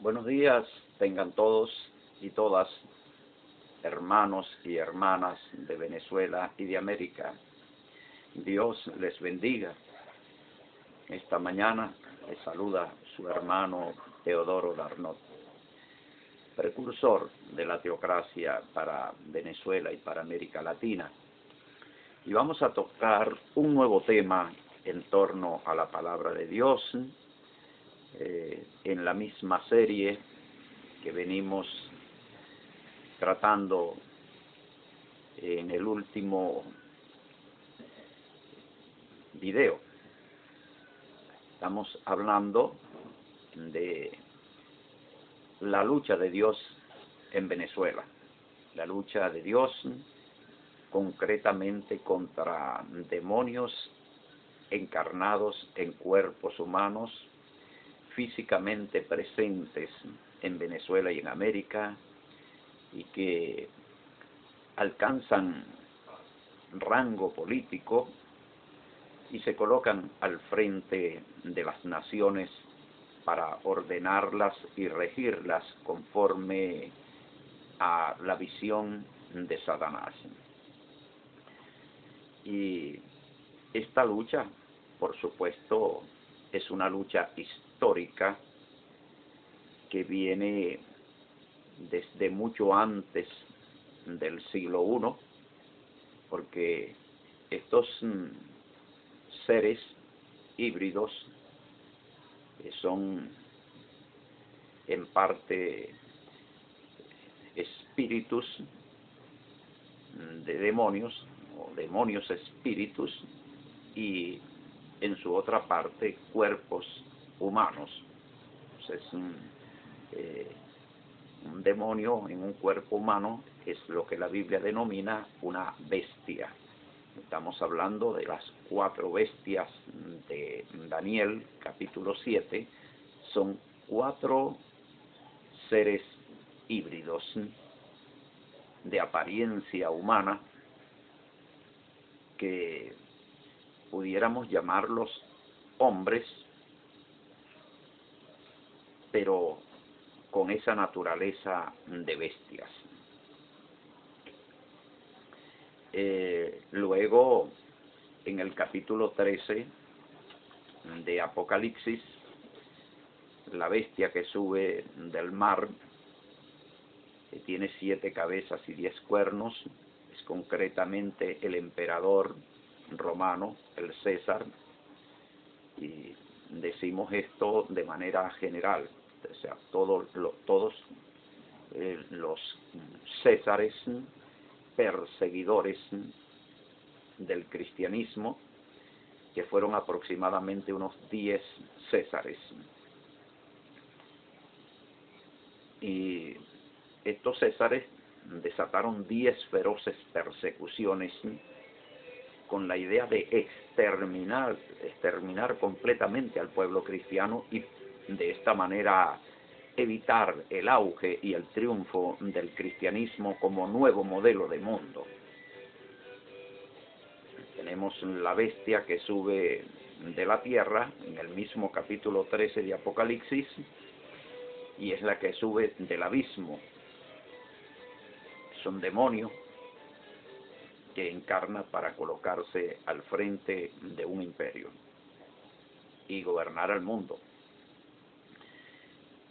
Buenos días, tengan todos y todas, hermanos y hermanas de Venezuela y de América. Dios les bendiga. Esta mañana les saluda su hermano Teodoro Darnot, precursor de la teocracia para Venezuela y para América Latina. Y vamos a tocar un nuevo tema en torno a la palabra de Dios, en la misma serie que venimos tratando en el último video. Estamos hablando de la lucha de Dios en Venezuela, la lucha de Dios concretamente contra demonios encarnados en cuerpos humanos, físicamente presentes en Venezuela y en América, y que alcanzan rango político y se colocan al frente de las naciones para ordenarlas y regirlas conforme a la visión de Satanás. Y esta lucha, por supuesto, es una lucha histórica que viene desde mucho antes del siglo I, porque estos seres híbridos son en parte espíritus de demonios o demonios espíritus, y en su otra parte cuerpos humanos. Entonces, un demonio en un cuerpo humano es lo que la Biblia denomina una bestia. Estamos hablando de las 4 bestias de Daniel, capítulo 7. Son 4 seres híbridos de apariencia humana que pudiéramos llamarlos hombres, pero con esa naturaleza de bestias. Luego, en el capítulo 13 de Apocalipsis, la bestia que sube del mar, que tiene 7 cabezas y 10 cuernos, es concretamente el emperador romano, el César, y decimos esto de manera general, o sea, todos los césares, perseguidores del cristianismo, que fueron aproximadamente unos 10 césares. Y estos césares desataron 10 feroces persecuciones con la idea de exterminar completamente al pueblo cristiano, y de esta manera evitar el auge y el triunfo del cristianismo como nuevo modelo de mundo. Tenemos la bestia que sube de la tierra en el mismo capítulo 13 de Apocalipsis, y es la que sube del abismo. Es un demonio que encarna para colocarse al frente de un imperio y gobernar al mundo.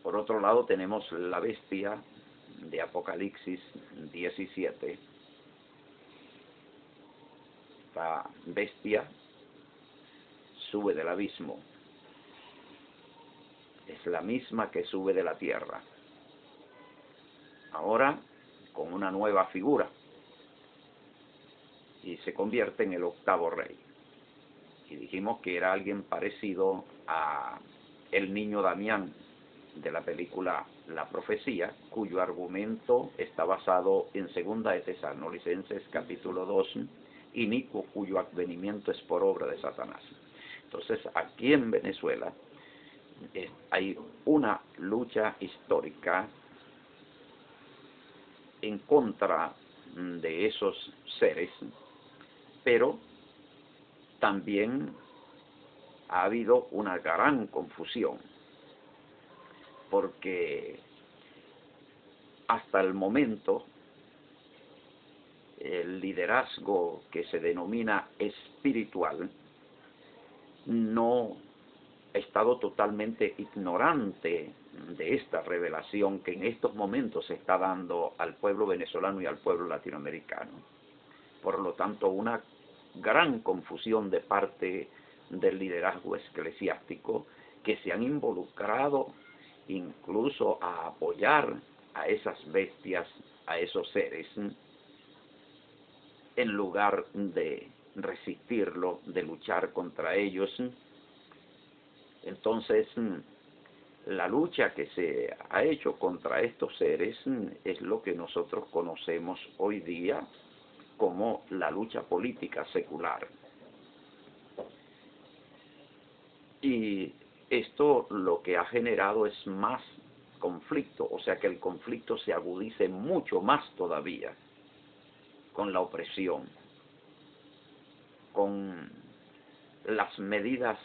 Por otro lado, tenemos la bestia de Apocalipsis 17. La bestia sube del abismo. Es la misma que sube de la tierra. Ahora con una nueva figura, y se convierte en el 8º rey. Y dijimos que era alguien parecido a el niño Damián de la película La Profecía, cuyo argumento está basado en 2 de Tesalonicenses capítulo 2, inicuo cuyo advenimiento es por obra de Satanás. Entonces, aquí en Venezuela hay una lucha histórica en contra de esos seres, pero también ha habido una gran confusión, porque hasta el momento el liderazgo que se denomina espiritual no ha estado totalmente ignorante de esta revelación que en estos momentos se está dando al pueblo venezolano y al pueblo latinoamericano. Por lo tanto, una gran confusión de parte del liderazgo eclesiástico, que se han involucrado incluso a apoyar a esas bestias, a esos seres, en lugar de resistirlo, de luchar contra ellos. Entonces, la lucha que se ha hecho contra estos seres es lo que nosotros conocemos hoy día como la lucha política secular. Y esto lo que ha generado es más conflicto, o sea que el conflicto se agudice mucho más todavía con la opresión, con las medidas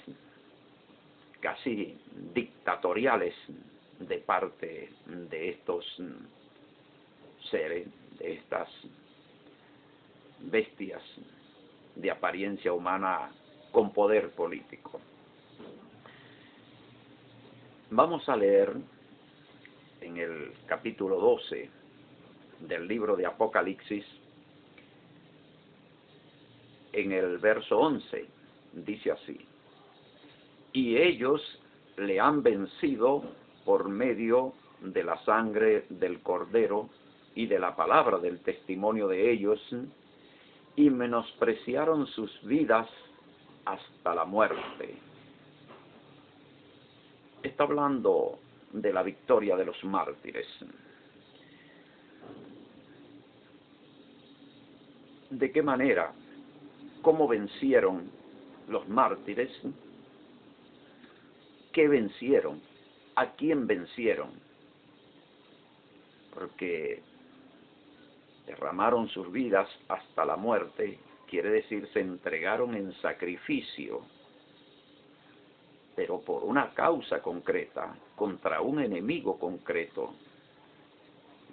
casi dictatoriales de parte de estos seres, de estas bestias de apariencia humana con poder político. Vamos a leer en el capítulo 12 del libro de Apocalipsis, en el verso 11, dice así: y ellos le han vencido por medio de la sangre del Cordero y de la palabra del testimonio de ellos, y menospreciaron sus vidas hasta la muerte. Está hablando de la victoria de los mártires. ¿De qué manera? ¿Cómo vencieron los mártires? ¿Qué vencieron? ¿A quién vencieron? Porque derramaron sus vidas hasta la muerte, quiere decir se entregaron en sacrificio, pero por una causa concreta, contra un enemigo concreto.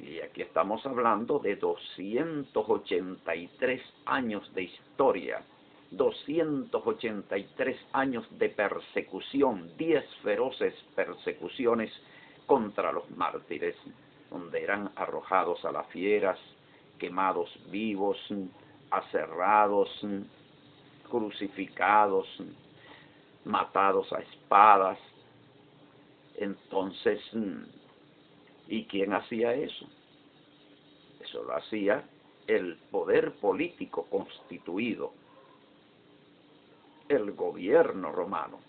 Y aquí estamos hablando de 283 años de historia, 283 años de persecución, 10 feroces persecuciones contra los mártires, donde eran arrojados a las fieras, quemados vivos, aserrados, crucificados, matados a espadas. Entonces, ¿y quién hacía eso? Eso lo hacía el poder político constituido, el gobierno romano,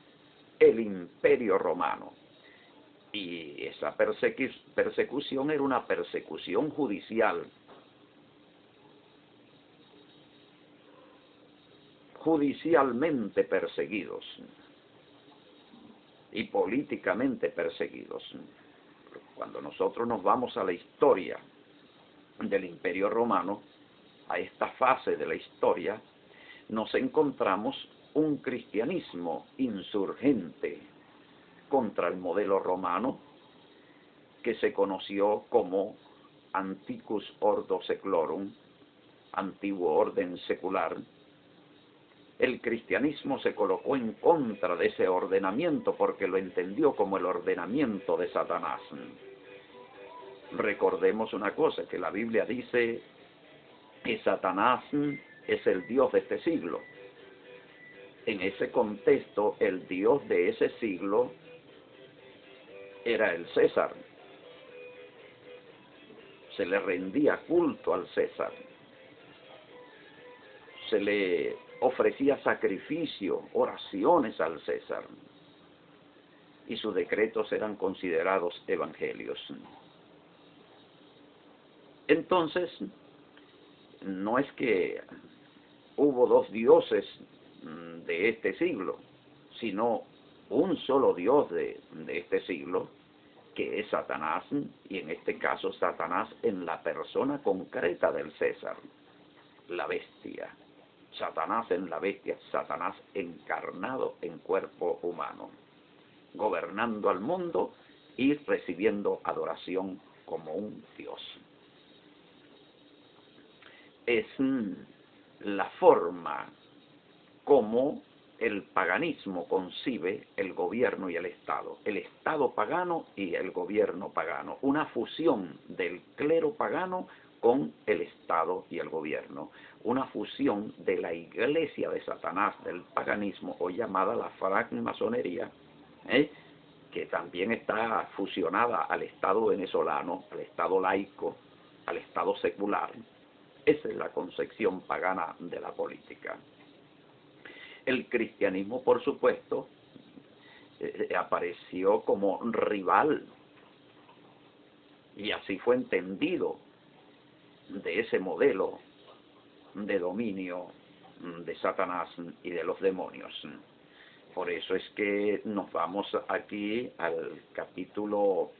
el imperio romano. Y esa persecución era una persecución judicial, judicialmente perseguidos y políticamente perseguidos. Cuando nosotros nos vamos a la historia del Imperio Romano, a esta fase de la historia, nos encontramos un cristianismo insurgente contra el modelo romano que se conoció como Antiquus Ordo Seclorum, antiguo orden secular. El cristianismo se colocó en contra de ese ordenamiento porque lo entendió como el ordenamiento de Satanás. Recordemos una cosa, que la Biblia dice que Satanás es el Dios de este siglo. En ese contexto, el Dios de ese siglo era el César. Se le rendía culto al César. Se le ofrecía sacrificio, oraciones al César. Y sus decretos eran considerados evangelios. Entonces, no es que hubo dos dioses de este siglo, sino un solo Dios de este siglo, que es Satanás, y en este caso Satanás en la persona concreta del César, la bestia. Satanás en la bestia, Satanás encarnado en cuerpo humano, gobernando al mundo y recibiendo adoración como un Dios. Es la forma como el paganismo concibe el gobierno y el Estado pagano y el gobierno pagano, una fusión del clero pagano con el Estado y el gobierno, una fusión de la iglesia de Satanás, del paganismo, o llamada la francmasonería, que también está fusionada al Estado venezolano, al Estado laico, al Estado secular. Esa es la concepción pagana de la política. El cristianismo, por supuesto, apareció como rival, y así fue entendido, de ese modelo de dominio de Satanás y de los demonios. Por eso es que nos vamos aquí al capítulo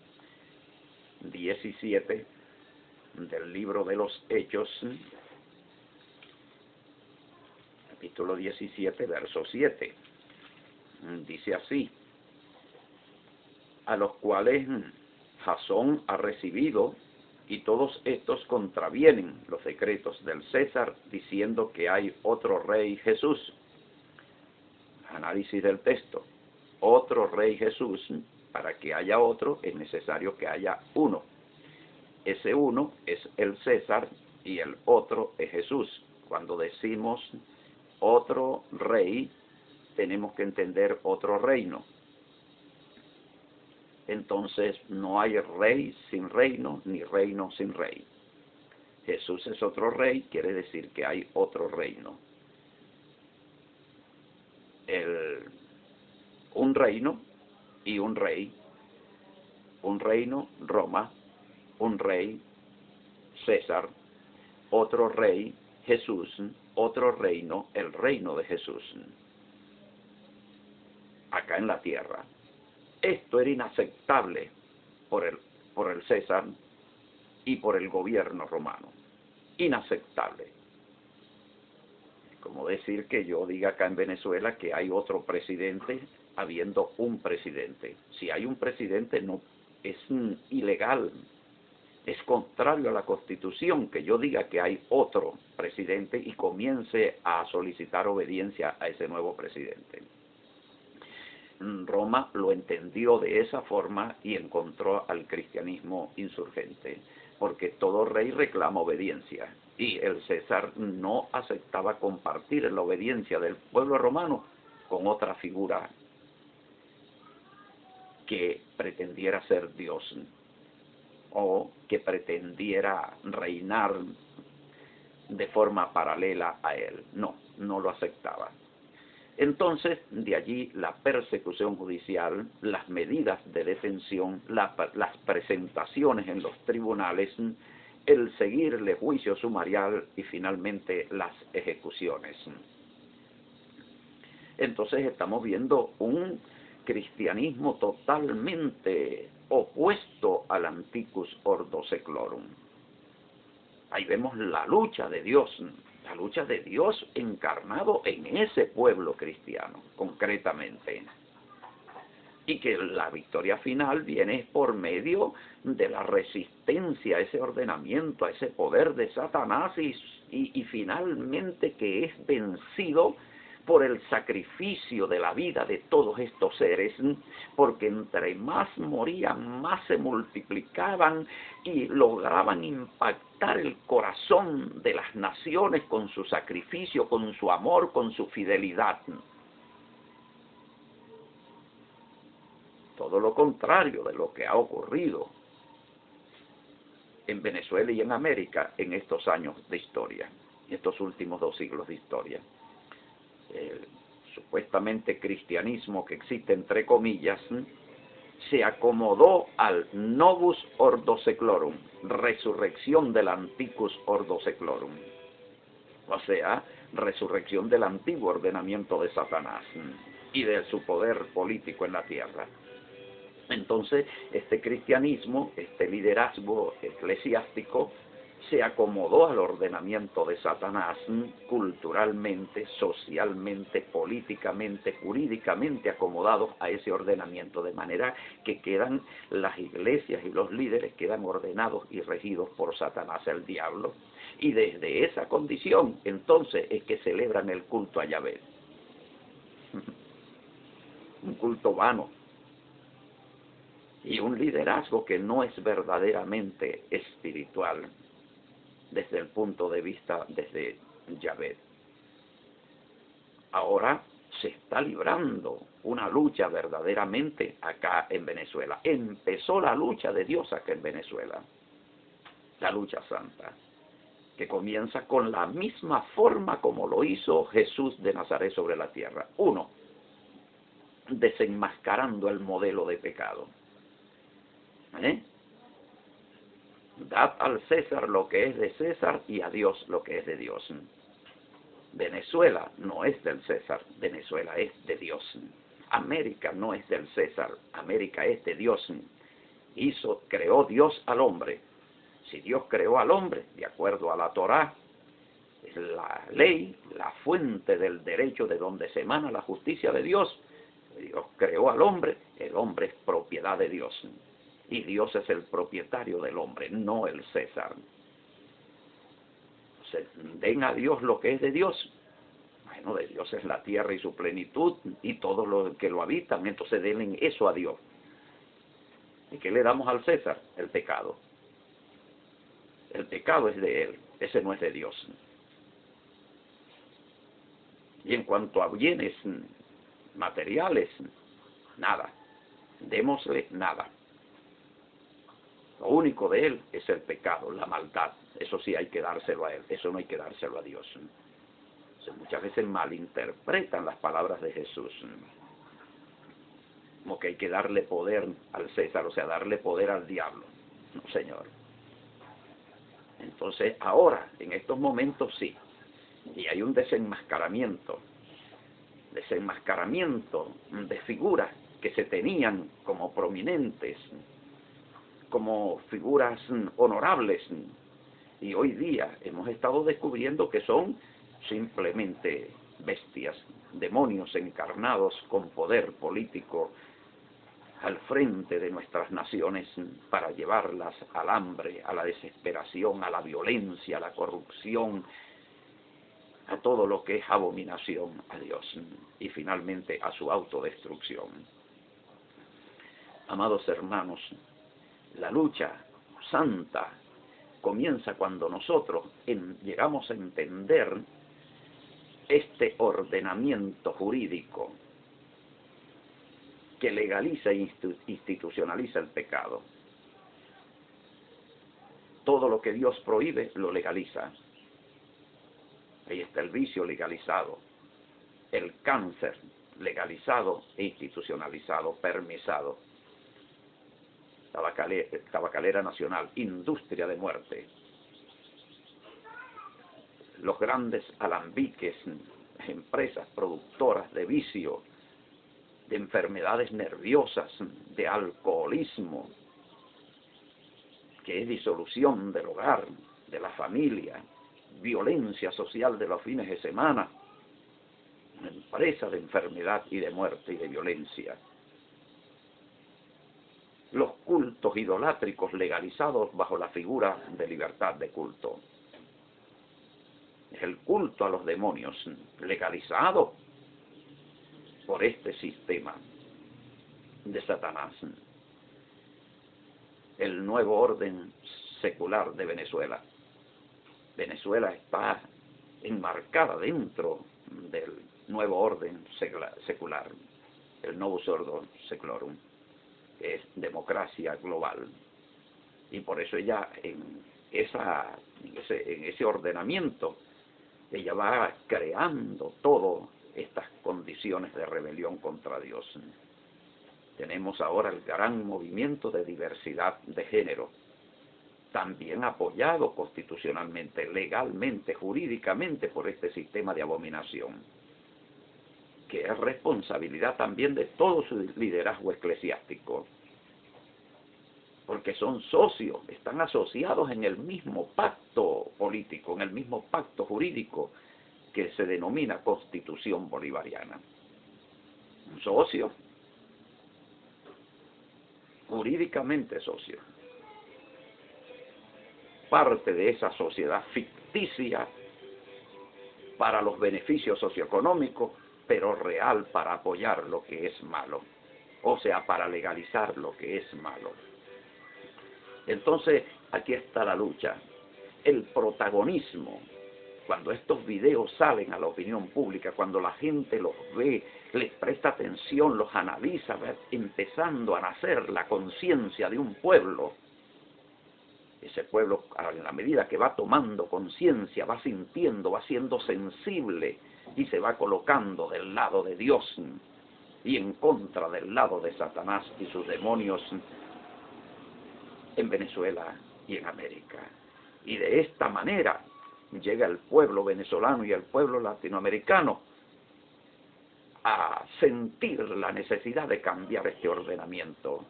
17 del libro de los Hechos, capítulo 17, verso 7. Dice así: a los cuales Jasón ha recibido, y todos estos contravienen los decretos del César, diciendo que hay otro rey Jesús. Análisis del texto: otro rey Jesús. Para que haya otro es necesario que haya uno. Ese uno es el César y el otro es Jesús. Cuando decimos otro rey, tenemos que entender otro reino. Entonces no hay rey sin reino, ni reino sin rey. Jesús es otro rey, quiere decir que hay otro reino. Un reino y un rey. Un reino, Roma. Un rey, César. Otro rey, Jesús. Otro reino, el reino de Jesús, acá en la tierra. Esto era inaceptable por el César y por el gobierno romano. Inaceptable. Como decir que yo diga acá en Venezuela que hay otro presidente habiendo un presidente. Si hay un presidente, no es ilegal. Es contrario a la Constitución que yo diga que hay otro presidente y comience a solicitar obediencia a ese nuevo presidente. Roma lo entendió de esa forma y encontró al cristianismo insurgente, porque todo rey reclama obediencia, y el César no aceptaba compartir la obediencia del pueblo romano con otra figura que pretendiera ser Dios o que pretendiera reinar de forma paralela a él. No lo aceptaba. Entonces, de allí la persecución judicial, las medidas de detención, las presentaciones en los tribunales, el seguirle juicio sumarial y finalmente las ejecuciones. Entonces estamos viendo un cristianismo totalmente opuesto al Anticus Ordo Seclorum. Ahí vemos la lucha de Dios encarnado en ese pueblo cristiano, concretamente. Y que la victoria final viene por medio de la resistencia a ese ordenamiento, a ese poder de Satanás, y finalmente que es vencido por el sacrificio de la vida de todos estos seres, porque entre más morían, más se multiplicaban y lograban impactar el corazón de las naciones con su sacrificio, con su amor, con su fidelidad. Todo lo contrario de lo que ha ocurrido en Venezuela y en América en estos años de historia, en estos últimos 2 siglos de historia. El supuestamente cristianismo que existe entre comillas se acomodó al Novus Ordo Seclorum, resurrección del Anticus Ordo Seclorum, o sea, resurrección del antiguo ordenamiento de Satanás y de su poder político en la tierra. Entonces, este cristianismo, este liderazgo eclesiástico, se acomodó al ordenamiento de Satanás, culturalmente, socialmente, políticamente, jurídicamente acomodados a ese ordenamiento, de manera que quedan las iglesias y los líderes quedan ordenados y regidos por Satanás, el diablo, y desde esa condición entonces es que celebran el culto a Yahvé, un culto vano, y un liderazgo que no es verdaderamente espiritual desde el punto de vista desde Yahvé. Ahora se está librando una lucha verdaderamente acá en Venezuela. Empezó la lucha de Dios acá en Venezuela, la lucha santa, que comienza con la misma forma como lo hizo Jesús de Nazaret sobre la tierra. Uno, desenmascarando el modelo de pecado. Dad al César lo que es de César y a Dios lo que es de Dios. Venezuela no es del César, Venezuela es de Dios. América no es del César, América es de Dios. Creó Dios al hombre. Si Dios creó al hombre, de acuerdo a la Torá, es la ley, la fuente del derecho de donde se emana la justicia de Dios. Dios creó al hombre, el hombre es propiedad de Dios. Y Dios es el propietario del hombre, no el César. Den a Dios lo que es de Dios. Bueno, de Dios es la tierra y su plenitud y todos los que lo habitan, entonces denle eso a Dios. ¿Y qué le damos al César? El pecado. El pecado es de él, ese no es de Dios. Y en cuanto a bienes materiales, nada. Démosle nada. Lo único de él es el pecado, la maldad. Eso sí hay que dárselo a él, eso no hay que dárselo a Dios. Muchas veces malinterpretan las palabras de Jesús, como que hay que darle poder al César, o sea, darle poder al diablo. No, señor. Entonces, ahora, en estos momentos sí, y hay un desenmascaramiento de figuras que se tenían como prominentes, como figuras honorables, y hoy día hemos estado descubriendo que son simplemente bestias, demonios encarnados con poder político al frente de nuestras naciones para llevarlas al hambre, a la desesperación, a la violencia, a la corrupción, a todo lo que es abominación a Dios y finalmente a su autodestrucción. Amados hermanos, la lucha santa comienza cuando nosotros llegamos a entender este ordenamiento jurídico que legaliza e institucionaliza el pecado. Todo lo que Dios prohíbe lo legaliza. Ahí está el vicio legalizado, el cáncer legalizado e institucionalizado, permisado. Tabacalera nacional, industria de muerte. Los grandes alambiques, empresas productoras de vicio, de enfermedades nerviosas, de alcoholismo, que es disolución del hogar, de la familia, violencia social de los fines de semana, una empresa de enfermedad y de muerte y de violencia. Los cultos idolátricos legalizados bajo la figura de libertad de culto. El culto a los demonios legalizado por este sistema de Satanás. El nuevo orden secular de Venezuela. Venezuela está enmarcada dentro del nuevo orden secular, el Novus Ordo Seclorum, que es democracia global. Y por eso ella en ese ordenamiento, ella va creando todas estas condiciones de rebelión contra Dios. Tenemos ahora el gran movimiento de diversidad de género, también apoyado constitucionalmente, legalmente, jurídicamente por este sistema de abominación, que es responsabilidad también de todo su liderazgo eclesiástico. porque son socios, están asociados en el mismo pacto político, en el mismo pacto jurídico que se denomina Constitución Bolivariana. Un socio, jurídicamente socio, parte de esa sociedad ficticia para los beneficios socioeconómicos, pero real para apoyar lo que es malo, o sea, para legalizar lo que es malo. Entonces, aquí está la lucha. El protagonismo, cuando estos videos salen a la opinión pública, cuando la gente los ve, les presta atención, los analiza, empezando a nacer la conciencia de un pueblo. Ese pueblo, en la medida que va tomando conciencia, va sintiendo, va siendo sensible y se va colocando del lado de Dios y en contra del lado de Satanás y sus demonios en Venezuela y en América. Y de esta manera llega el pueblo venezolano y el pueblo latinoamericano a sentir la necesidad de cambiar este ordenamiento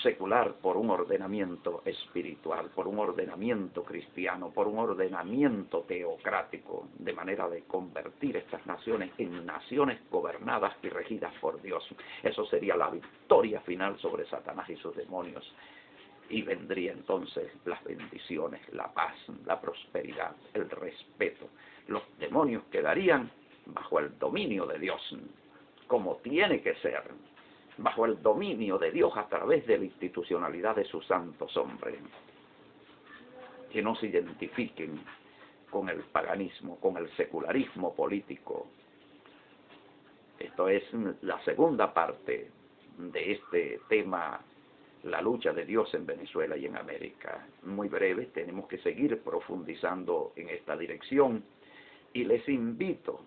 secular por un ordenamiento espiritual, por un ordenamiento cristiano, por un ordenamiento teocrático, de manera de convertir estas naciones en naciones gobernadas y regidas por Dios. Eso sería la victoria final sobre Satanás y sus demonios. Y vendría entonces las bendiciones, la paz, la prosperidad, el respeto. Los demonios quedarían bajo el dominio de Dios, como tiene que ser, bajo el dominio de Dios a través de la institucionalidad de sus santos hombres, que no se identifiquen con el paganismo, con el secularismo político. Esto es la segunda parte de este tema, la lucha de Dios en Venezuela y en América. Muy breve, tenemos que seguir profundizando en esta dirección y les invito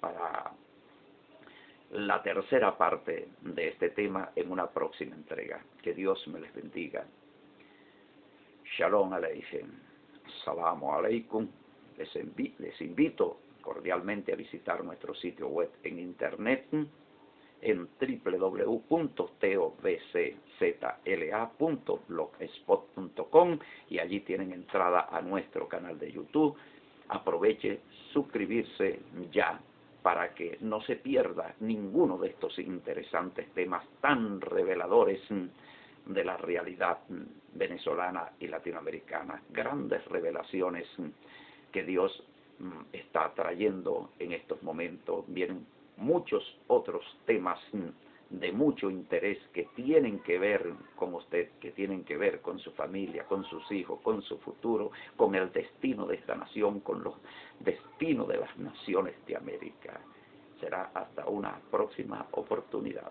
para la tercera parte de este tema en una próxima entrega. Que Dios me les bendiga. Shalom Aleichem. Salamu Aleikum. Les invito cordialmente a visitar nuestro sitio web en internet en www.tovczla.blogspot.com y allí tienen entrada a nuestro canal de YouTube. Aproveche suscribirse ya para que no se pierda ninguno de estos interesantes temas tan reveladores de la realidad venezolana y latinoamericana. Grandes revelaciones que Dios está trayendo en estos momentos. Vienen muchos otros temas de mucho interés que tienen que ver con usted, que tienen que ver con su familia, con sus hijos, con su futuro, con el destino de esta nación, con los destinos de las naciones de América. Será hasta una próxima oportunidad.